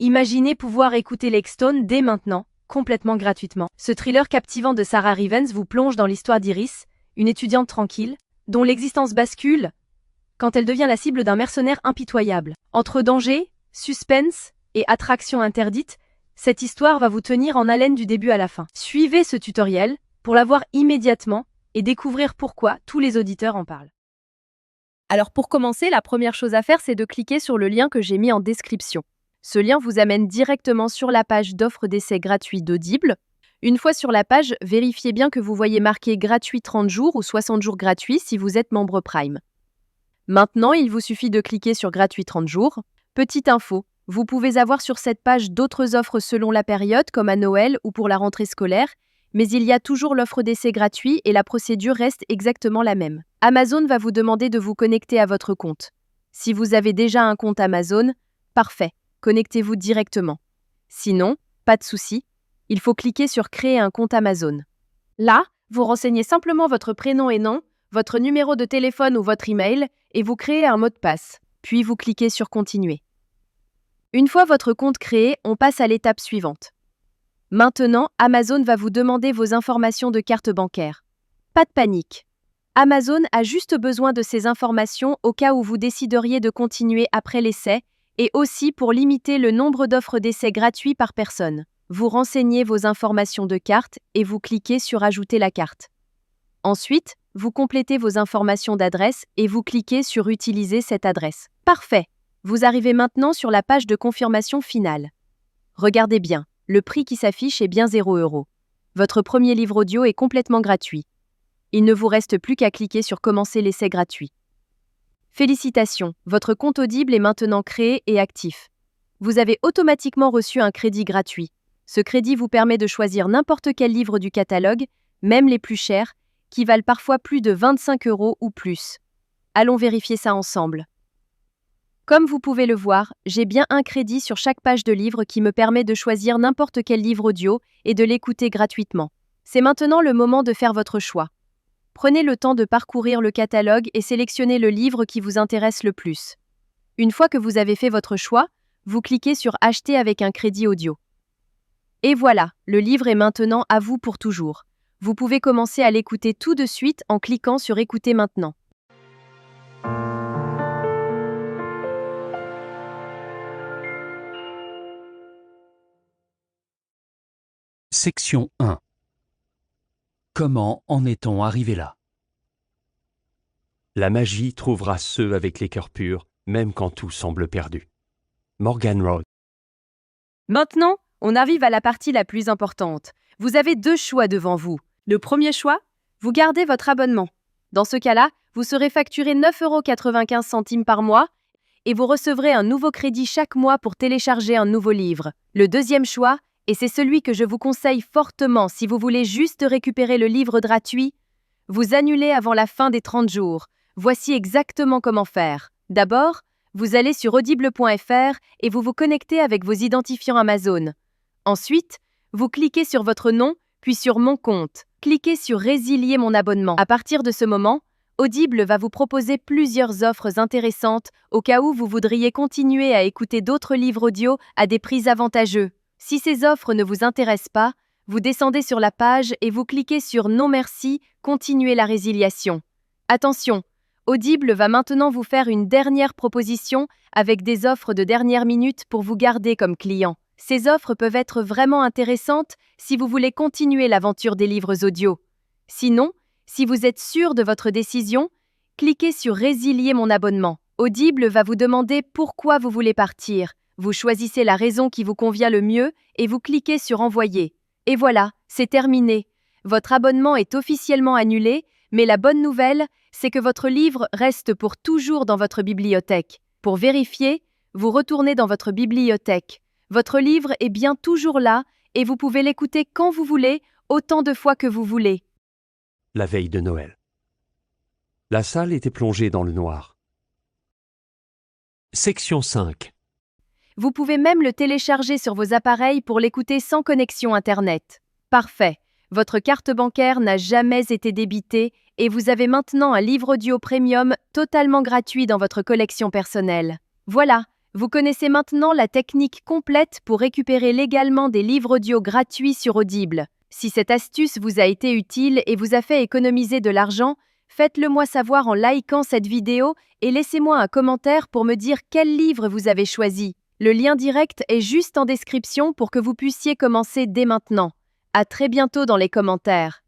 Imaginez pouvoir écouter Lake Stone dès maintenant, complètement gratuitement. Ce thriller captivant de Sarah Rivens vous plonge dans l'histoire d'Iris, une étudiante tranquille, dont l'existence bascule quand elle devient la cible d'un mercenaire impitoyable. Entre danger, suspense et attraction interdite, cette histoire va vous tenir en haleine du début à la fin. Suivez ce tutoriel pour la voir immédiatement et découvrir pourquoi tous les auditeurs en parlent. Alors pour commencer, la première chose à faire, c'est de cliquer sur le lien que j'ai mis en description. Ce lien vous amène directement sur la page d'offre d'essai gratuit d'Audible. Une fois sur la page, vérifiez bien que vous voyez marqué gratuit 30 jours ou 60 jours gratuits si vous êtes membre Prime. Maintenant, il vous suffit de cliquer sur gratuit 30 jours. Petite info, vous pouvez avoir sur cette page d'autres offres selon la période, comme à Noël ou pour la rentrée scolaire, mais il y a toujours l'offre d'essai gratuit et la procédure reste exactement la même. Amazon va vous demander de vous connecter à votre compte. Si vous avez déjà un compte Amazon, parfait, connectez-vous directement. Sinon, pas de souci, il faut cliquer sur Créer un compte Amazon. Là, vous renseignez simplement votre prénom et nom, votre numéro de téléphone ou votre email, et vous créez un mot de passe. Puis vous cliquez sur Continuer. Une fois votre compte créé, on passe à l'étape suivante. Maintenant, Amazon va vous demander vos informations de carte bancaire. Pas de panique. Amazon a juste besoin de ces informations au cas où vous décideriez de continuer après l'essai et aussi pour limiter le nombre d'offres d'essai gratuits par personne. Vous renseignez vos informations de carte et vous cliquez sur Ajouter la carte. Ensuite, vous complétez vos informations d'adresse et vous cliquez sur Utiliser cette adresse. Parfait. Vous arrivez maintenant sur la page de confirmation finale. Regardez bien, le prix qui s'affiche est bien 0 €. Votre premier livre audio est complètement gratuit. Il ne vous reste plus qu'à cliquer sur Commencer l'essai gratuit. Félicitations, votre compte Audible est maintenant créé et actif. Vous avez automatiquement reçu un crédit gratuit. Ce crédit vous permet de choisir n'importe quel livre du catalogue, même les plus chers, qui valent parfois plus de 25 € ou plus. Allons vérifier ça ensemble. Comme vous pouvez le voir, j'ai bien un crédit sur chaque page de livre qui me permet de choisir n'importe quel livre audio et de l'écouter gratuitement. C'est maintenant le moment de faire votre choix. Prenez le temps de parcourir le catalogue et sélectionnez le livre qui vous intéresse le plus. Une fois que vous avez fait votre choix, vous cliquez sur Acheter avec un crédit audio. Et voilà, le livre est maintenant à vous pour toujours. Vous pouvez commencer à l'écouter tout de suite en cliquant sur Écouter maintenant. Section 1. Comment en est-on arrivé là? La magie trouvera ceux avec les cœurs purs, même quand tout semble perdu. Morgan Road. Maintenant, on arrive à la partie la plus importante. Vous avez deux choix devant vous. Le premier choix, vous gardez votre abonnement. Dans ce cas-là, vous serez facturé 9,95 € par mois et vous recevrez un nouveau crédit chaque mois pour télécharger un nouveau livre. Le deuxième choix, et c'est celui que je vous conseille fortement si vous voulez juste récupérer le livre gratuit, vous annulez avant la fin des 30 jours. Voici exactement comment faire. D'abord, vous allez sur audible.fr et vous vous connectez avec vos identifiants Amazon. Ensuite, vous cliquez sur votre nom, puis sur Mon compte. Cliquez sur Résilier mon abonnement. À partir de ce moment, Audible va vous proposer plusieurs offres intéressantes au cas où vous voudriez continuer à écouter d'autres livres audio à des prix avantageux. Si ces offres ne vous intéressent pas, vous descendez sur la page et vous cliquez sur Non merci, continuer la résiliation. Attention, Audible va maintenant vous faire une dernière proposition avec des offres de dernière minute pour vous garder comme client. Ces offres peuvent être vraiment intéressantes si vous voulez continuer l'aventure des livres audio. Sinon, si vous êtes sûr de votre décision, cliquez sur Résilier mon abonnement. Audible va vous demander pourquoi vous voulez partir. Vous choisissez la raison qui vous convient le mieux et vous cliquez sur Envoyer. Et voilà, c'est terminé. Votre abonnement est officiellement annulé, mais la bonne nouvelle, c'est que votre livre reste pour toujours dans votre bibliothèque. Pour vérifier, vous retournez dans votre bibliothèque. Votre livre est bien toujours là et vous pouvez l'écouter quand vous voulez, autant de fois que vous voulez. La veille de Noël. La salle était plongée dans le noir. Section 5. Vous pouvez même le télécharger sur vos appareils pour l'écouter sans connexion Internet. Parfait. Votre carte bancaire n'a jamais été débitée et vous avez maintenant un livre audio premium totalement gratuit dans votre collection personnelle. Voilà, Vous connaissez maintenant la technique complète pour récupérer légalement des livres audio gratuits sur Audible. Si cette astuce vous a été utile et vous a fait économiser de l'argent, faites-le moi savoir en likant cette vidéo et laissez-moi un commentaire pour me dire quel livre vous avez choisi. Le lien direct est juste en description pour que vous puissiez commencer dès maintenant. À très bientôt dans les commentaires.